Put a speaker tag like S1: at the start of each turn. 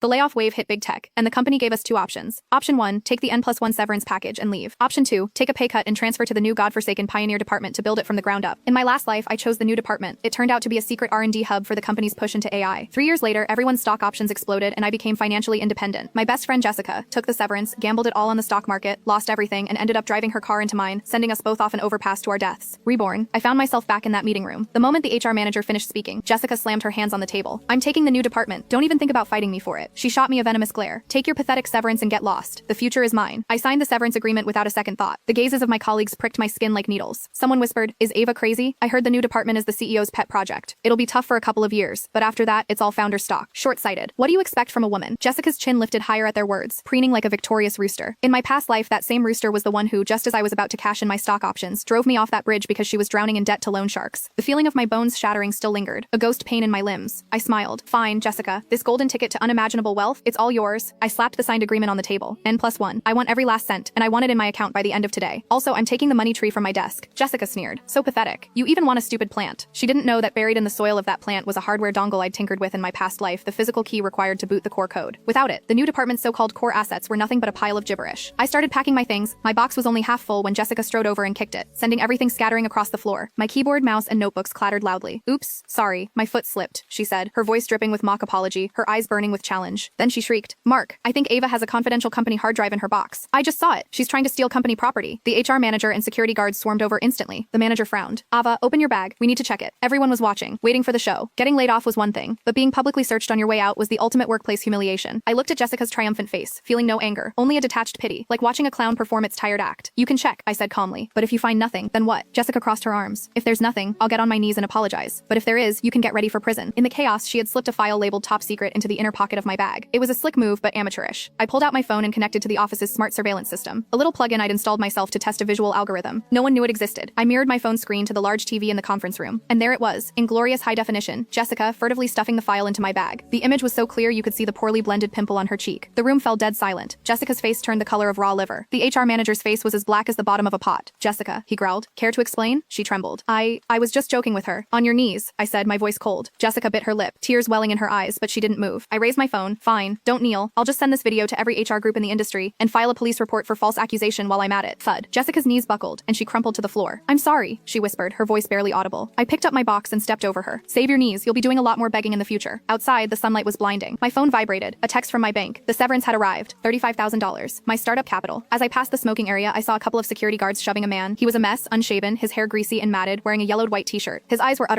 S1: The layoff wave hit big tech, and the company gave us two options. Option 1, take the N+1 severance package and leave. Option 2, take a pay cut and transfer to the new godforsaken pioneer department to build it from the ground up. In my last life, I chose the new department. It turned out to be a secret R&D hub for the company's push into AI. 3 years later, everyone's stock options exploded and I became financially independent. My best friend Jessica took the severance, gambled it all on the stock market, lost everything, and ended up driving her car into mine, sending us both off an overpass to our deaths. Reborn, I found myself back in that meeting room. The moment the HR manager finished speaking, Jessica slammed her hands on the table. I'm taking the new department. Don't even think about fighting me for it. She shot me a venomous glare. Take your pathetic severance and get lost. The future is mine. I signed the severance agreement without a second thought. The gazes of my colleagues pricked my skin like needles. Someone whispered, "Is Ava crazy? I heard the new department is the CEO's pet project. It'll be tough for a couple of years, but after that, it's all founder stock." Short-sighted. What do you expect from a woman? Jessica's chin lifted higher at their words, preening like a victorious rooster. In my past life, that same rooster was the one who, just as I was about to cash in my stock options, drove me off that bridge because she was drowning in debt to loan sharks. The feeling of my bones shattering still lingered, a ghost pain in my limbs. I smiled. Fine, Jessica. This golden ticket to unimaginable wealth, it's all yours. I slapped the signed agreement on the table. N+1. I want every last cent, and I want it in my account by the end of today. Also, I'm taking the money tree from my desk. Jessica sneered. So pathetic. You even want a stupid plant. She didn't know that buried in the soil of that plant was a hardware dongle I'd tinkered with in my past life, the physical key required to boot the core code. Without it, the new department's so-called core assets were nothing but a pile of gibberish. I started packing my things. My box was only half full when Jessica strode over and kicked it, sending everything scattering across the floor. My keyboard, mouse, and notebooks clattered loudly. Oops, sorry, my foot slipped, she said, her voice dripping with mock apology, her eyes burning with challenge. Then she shrieked, "Mark, I think Ava has a confidential company hard drive in her box. I just saw it. She's trying to steal company property." The HR manager and security guards swarmed over instantly. The manager frowned. "Ava, open your bag. We need to check it." Everyone was watching, waiting for the show. Getting laid off was one thing, but being publicly searched on your way out was the ultimate workplace humiliation. I looked at Jessica's triumphant face, feeling no anger, only a detached pity, like watching a clown perform its tired act. "You can check," I said calmly. "But if you find nothing, then what?" Jessica crossed her arms. "If there's nothing, I'll get on my knees and apologize. But if there is, you can get ready for prison." In the chaos, she had slipped a file labeled top secret into the inner pocket of my bag. It was a slick move, but amateurish. I pulled out my phone and connected to the office's smart surveillance system, a little plugin I'd installed myself to test a visual algorithm. No one knew it existed. I mirrored my phone screen to the large TV in the conference room, and there it was, in glorious high definition, Jessica furtively stuffing the file into my bag. The image was so clear you could see the poorly blended pimple on her cheek. The room fell dead silent. Jessica's face turned the color of raw liver. The HR manager's face was as black as the bottom of a pot. "Jessica," he growled. "Care to explain?" She trembled. I was just joking with her." "On your knees," I said, my voice cold. Jessica bit her lip, tears welling in her eyes, but she didn't move. I raised my phone. "Fine, don't kneel. I'll just send this video to every HR group in the industry and file a police report for false accusation while I'm at it." Thud. Jessica's knees buckled, and she crumpled to the floor. "I'm sorry," she whispered, her voice barely audible. I picked up my box and stepped over her. "Save your knees, you'll be doing a lot more begging in the future." Outside, the sunlight was blinding. My phone vibrated. A text from my bank. The severance had arrived. $35,000. My startup capital. As I passed the smoking area, I saw a couple of security guards shoving a man. He was a mess, unshaven, his hair greasy and matted, wearing a yellowed white t-shirt. His eyes were utterly